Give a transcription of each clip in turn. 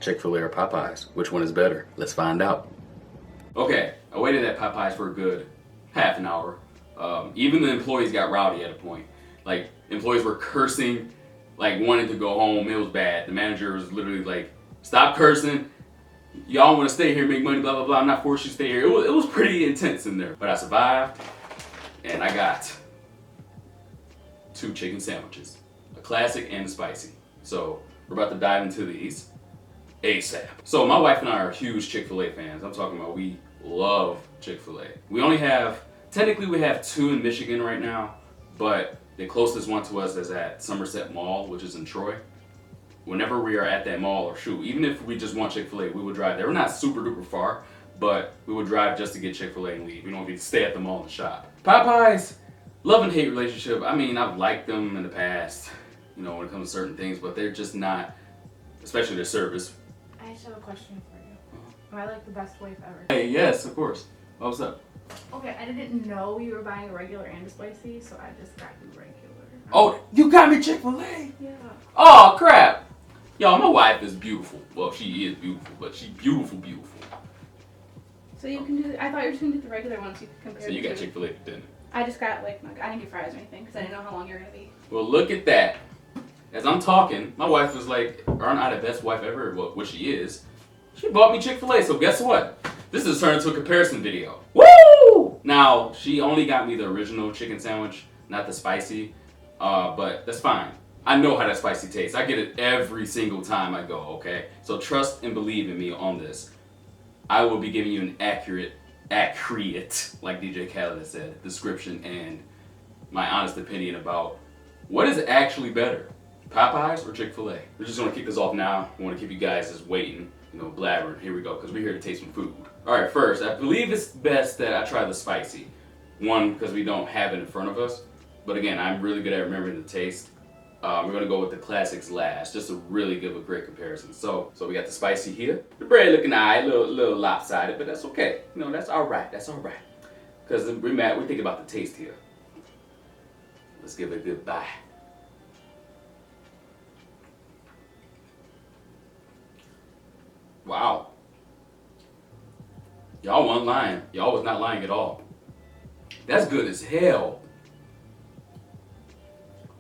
Chick-Fil-A or Popeyes? Which one is better? Let's find out. Okay, I waited at Popeyes for a good half an hour. Even the employees got rowdy at a point. Like, employees were cursing, like wanting to go home. It was bad. The manager was literally like, stop cursing. Y'all want to stay here, make money, blah, blah, blah. I'm not forced you to stay here. It was pretty intense in there. But I survived, and I got 2 chicken sandwiches. A classic and a spicy. So, we're about to dive into these ASAP. So, my wife and I are huge Chick-fil-A fans. I'm talking about we love Chick-fil-A. We only have, technically we have 2 in Michigan right now, but the closest one to us is at Somerset Mall, which is in Troy. Whenever we are at that mall, or shoot, even if we just want Chick-fil-A, we would drive there. We're not super duper far, but we would drive just to get Chick-fil-A and leave. We don't want to stay at the mall and shop. Popeyes, love and hate relationship. I mean, I've liked them in the past, you know, when it comes to certain things, but they're just not, especially their service. I just have a question for you. Am I like the best wife ever? Hey, yes, of course. What's up? Okay, I didn't know you were buying a regular and a spicy, so I just got you regular. Oh, you got me Chick-fil-A? Yeah. Oh, crap. Y'all, my wife is beautiful. Well, she is beautiful, but she's beautiful, beautiful. So you can do, I thought you were just going to do the regular ones so you could compare. So you got Chick-fil-A for dinner. I just got, like, I didn't get fries or anything because I didn't know how long you were going to be. Well, look at that. As I'm talking, my wife was like, aren't I the best wife ever? Well, what she is. She bought me Chick-fil-A, so guess what? This has turned into a comparison video. Woo! Now, she only got me the original chicken sandwich, not the spicy, but that's fine. I know how that spicy tastes. I get it every single time I go, okay? So trust and believe in me on this. I will be giving you an accurate, like DJ Khaled said, description and my honest opinion about what is actually better, Popeyes or Chick-fil-A. We're just gonna kick this off now. We wanna keep you guys just waiting, you know, blabbering. Here we go, because we're here to taste some food. All right, first, I believe it's best that I try the spicy. One, because we don't have it in front of us. But again, I'm really good at remembering the taste. We're gonna go with the classics last, just to really give a great comparison. So we got the spicy here. The bread looking alright, little lopsided, but that's okay. You know, that's all right. That's all right. Because we're thinking about the taste here. Let's give it a good bite. Wow. Y'all weren't lying. Y'all was not lying at all. That's good as hell.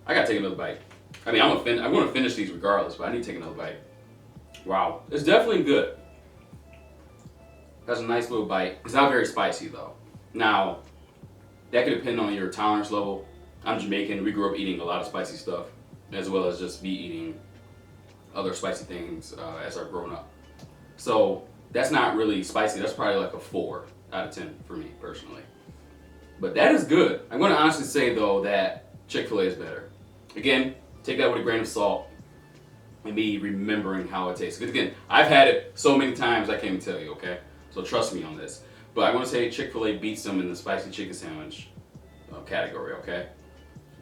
I gotta take another bite. I mean, I'm gonna finish these regardless, but I need to take another bite. Wow, it's definitely good. That's a nice little bite. It's not very spicy though. Now, that could depend on your tolerance level. I'm Jamaican. We grew up eating a lot of spicy stuff, as well as just be eating other spicy things as I've grown up. So that's not really spicy. That's probably like a 4 out of 10 for me personally. But that is good. I'm gonna honestly say though that Chick-fil-A is better. Again, take that with a grain of salt and me remembering how it tastes. Because again, I've had it so many times I can't even tell you, okay? So trust me on this. But I'm gonna say Chick-fil-A beats them in the spicy chicken sandwich category, okay?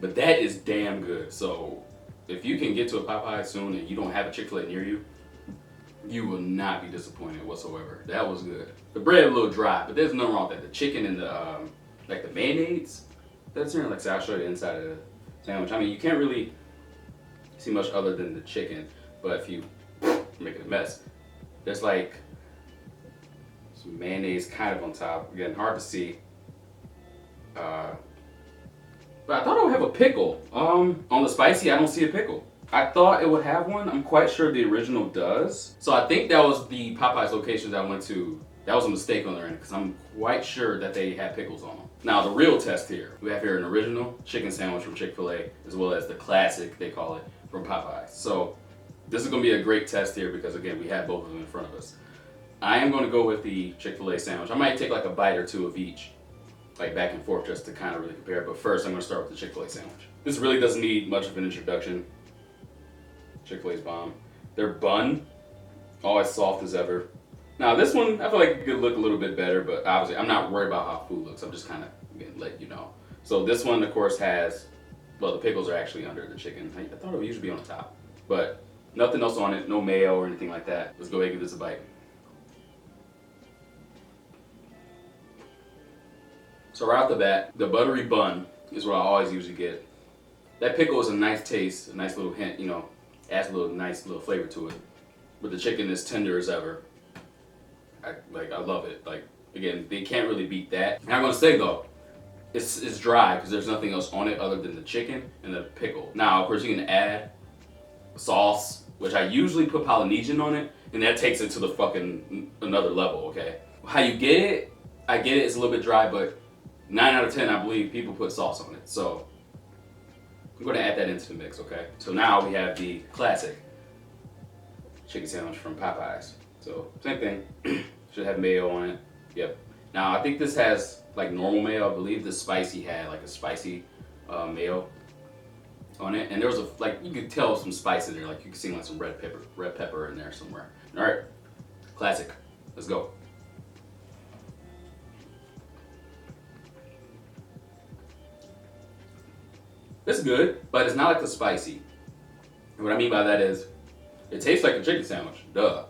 But that is damn good. So if you can get to a Popeye soon and you don't have a Chick-fil-A near you, you will not be disappointed whatsoever. That was good. The bread a little dry, but there's nothing wrong with that. The chicken and the like the mayonnaise, that's in. Like, so I'll show you the inside of the sandwich. I mean, you can't really see much other than the chicken, but if you make it a mess, there's like some mayonnaise kind of on top. Again, hard to see. But I thought it would have a pickle. On the spicy, I don't see a pickle. I thought it would have one. I'm quite sure the original does. So I think that was the Popeyes locations I went to. That was a mistake on their end because I'm quite sure that they had pickles on them. Now the real test here, we have here an original chicken sandwich from Chick-fil-A as well as the classic, they call it, from Popeyes. So this is gonna be a great test here because again, we have both of them in front of us. I am gonna go with the Chick-fil-A sandwich. I might take like a bite or 2 of each, like back and forth just to kind of really compare. But first I'm gonna start with the Chick-fil-A sandwich. This really doesn't need much of an introduction. Chick-fil-A's bomb. Their bun, always soft as ever. Now this one, I feel like it could look a little bit better, but obviously I'm not worried about how food looks. I'm just kind of letting you know. So this one, of course, has, well, the pickles are actually under the chicken. I thought it would usually be on the top, but nothing else on it, no mayo or anything like that. Let's go ahead and give this a bite. So right off the bat, the buttery bun is what I always usually get. That pickle is a nice taste, a nice little hint, you know, adds a little nice little flavor to it. but the chicken is tender as ever. I love it. Like, again, they can't really beat that. And I'm gonna say though, it's dry because there's nothing else on it other than the chicken and the pickle. Now, of course, you can add sauce, which I usually put Polynesian on it, and that takes it to the fucking another level. Okay, how you get it? I get it. It's a little bit dry, but 9 out of 10, I believe people put sauce on it. So I'm gonna add that into the mix. Okay. So now we have the classic chicken sandwich from Popeyes. So same thing. Should have mayo on it. Yep. Now I think this has like normal mayo. I believe the spicy had like a spicy mayo on it, and there was you could tell some spice in there. Like you could see like some red pepper in there somewhere. All right, classic. Let's go. It's good, but it's not like the spicy. And what I mean by that is, it tastes like a chicken sandwich. Duh.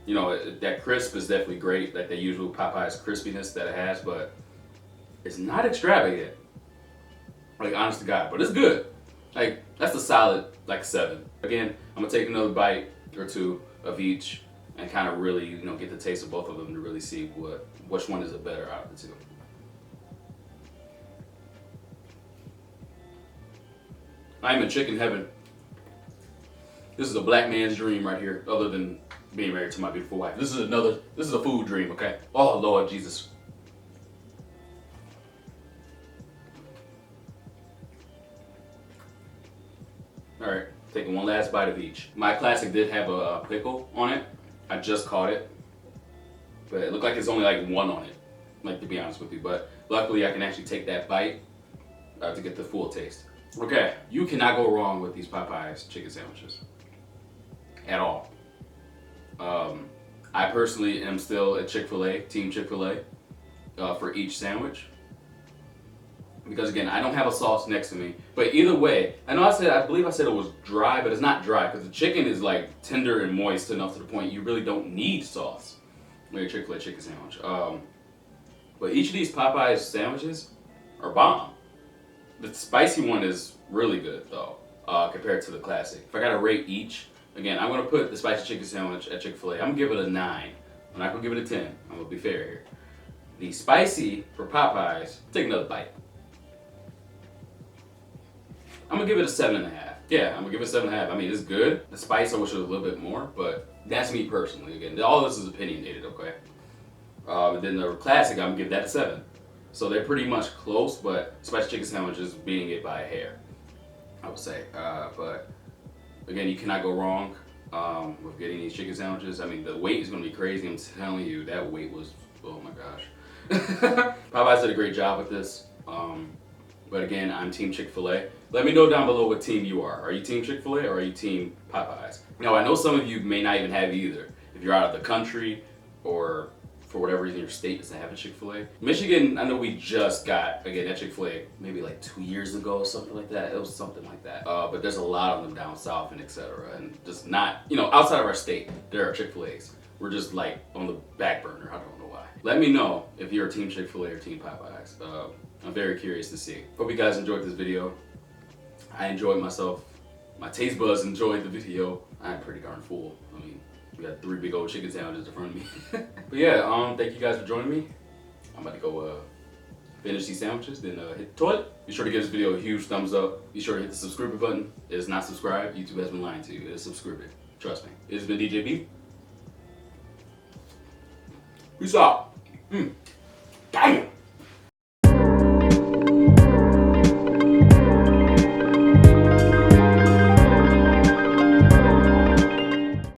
You know, that crisp is definitely great, like the usual Popeyes crispiness that it has, but it's not extravagant. Like, honest to God, but it's good. Like, that's a solid, like, 7. Again, I'm gonna take another bite or two of each and kind of really, you know, get the taste of both of them to really see which one is the better out of the two. I'm in chicken heaven. This is a black man's dream right here, other than being married to my beautiful wife. This is a food dream, okay? Oh, Lord Jesus. All right, taking one last bite of each. My classic did have a pickle on it. I just caught it, but it looked like it's only like one on it, like to be honest with you. But luckily I can actually take that bite to get the full taste. Okay, you cannot go wrong with these Popeyes chicken sandwiches at all. I personally am still at Chick-Fil-A, Team Chick-Fil-A, for each sandwich. Because again, I don't have a sauce next to me. But either way, I believe I said it was dry, but it's not dry because the chicken is like tender and moist enough to the point you really don't need sauce with your Chick-Fil-A chicken sandwich. But each of these Popeyes sandwiches are bomb. The spicy one is really good though, compared to the classic. If I gotta rate each, again, I'm gonna put the spicy chicken sandwich at Chick-fil-A. I'm gonna give it a 9. I'm not gonna give it a 10. I'm gonna be fair here. The spicy for Popeyes, take another bite. I'm gonna give it a 7.5. Yeah, I'm gonna give it a 7.5. I mean, it's good. The spice, I wish it was a little bit more, but that's me personally. Again, all this is opinionated, okay? And then the classic, I'm gonna give that a 7. So they're pretty much close, but spicy chicken sandwich is beating it by a hair, I would say. But again, you cannot go wrong with getting these chicken sandwiches. I mean, the wait is gonna be crazy. I'm telling you, that wait was, oh my gosh. Popeyes did a great job with this. But again, I'm Team Chick-fil-A. Let me know down below what team you are. Are you Team Chick-fil-A or are you Team Popeyes? Now, I know some of you may not even have either. If you're out of the country or for whatever reason your state doesn't have a Chick-fil-A. Michigan, I know we just got, again, that Chick-fil-A maybe like 2 years ago or something like that. It was something like that. But there's a lot of them down south and etc. And just not, you know, outside of our state, there are Chick-fil-A's. We're just like on the back burner. I don't know why. Let me know if you're Team Chick-fil-A or Team Popeyes. I'm very curious to see. Hope you guys enjoyed this video. I enjoyed myself. My taste buds enjoyed the video. I'm pretty darn full. I mean, we got 3 big old chicken sandwiches in front of me. But yeah, thank you guys for joining me. I'm about to go finish these sandwiches, then hit the toilet. Be sure to give this video a huge thumbs up. Be sure to hit the subscribe button. It is not subscribed. YouTube has been lying to you. It is subscribe. Trust me. It has been DJ B. Peace out. Damn.